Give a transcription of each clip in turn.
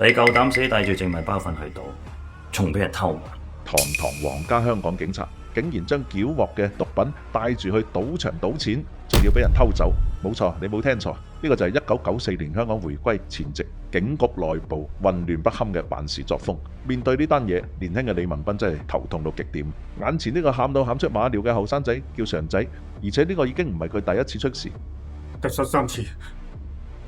你夠膽死帶住證物包份去賭，仲俾人偷埋？堂堂皇家香港警察，竟然將繳獲嘅毒品帶住去賭場賭錢，仲要俾人偷走。冇錯，你冇聽錯，呢個就係1994年香港回歸前夕警局內部混亂不堪嘅辦事作風。面對呢單嘢，年輕嘅李文斌真係頭痛到極點。眼前呢個喊到喊出馬尿嘅後生仔叫常仔，而且呢個已經唔係佢第一次出事，第13次，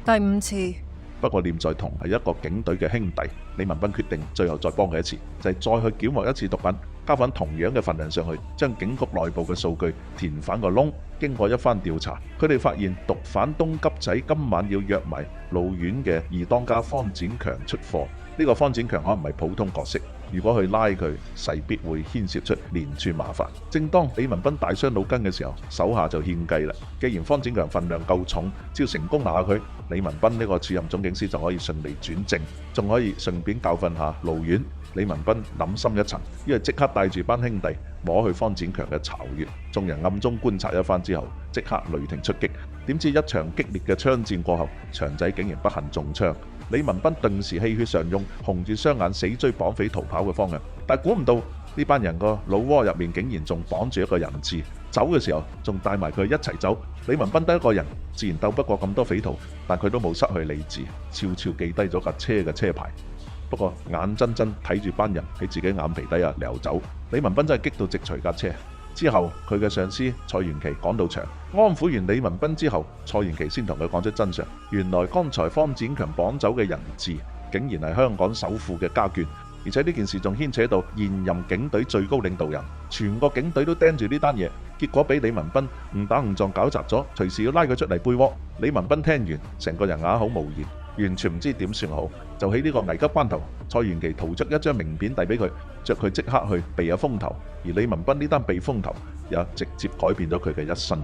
第5次。不過念在同係一個警隊嘅兄弟，李文斌決定最後再幫佢一次，就係再去繳獲一次毒品，加返同樣嘅份量上去，將警局內部嘅數據填返個窿。經過一番調查，佢哋發現毒販東急仔今晚要約埋路苑嘅二當家方展強出貨。呢個方展強可能唔係普通角色，如果去拉佢，勢必會牽涉出連串麻煩。正當李文斌大傷腦筋嘅時候，手下就獻計啦。既然方展強份量夠重，只要成功拿下佢，李文斌呢個署任總警司就可以順利轉正，仲可以順便教訓下路苑。李文斌諗深一層，因為即刻帶住班兄弟摸去方展強嘅巢穴，眾人暗中觀察一番之後，即刻雷霆出擊。點知一場激烈嘅槍戰過後，長仔竟然不幸中槍。李文斌頓時氣血上湧，紅住雙眼死追綁匪逃跑嘅方向，但估唔到呢班人個老窩入面竟然仲綁住一個人質，走嘅時候仲帶埋佢一齊走。李文斌得一個人，自然鬥不過咁多匪徒，但佢都冇失去理智，悄悄記低咗架車嘅車牌。不過眼睜睜睇住班人喺自己眼皮底下撩走，李文斌真係激到直除架車。之後佢嘅上司蔡元琪趕到場，安撫完李文斌之後，蔡元琪先同佢講出真相。原來剛才方展強綁走嘅人質，竟然係香港首富嘅家眷，而且呢件事仲牽扯到現任警隊最高領導人，全個警隊都盯住呢單嘢。結果俾李文斌誤打誤撞搞砸咗，隨時要拉佢出嚟背鍋。李文斌聽完，成個人啞口無言，完全唔知點算好。就喺呢個危急關頭，蔡元琪掏出一張名片遞俾佢，着佢即刻去避下風頭。而李文斌呢單避風頭也直接改變咗佢嘅一生。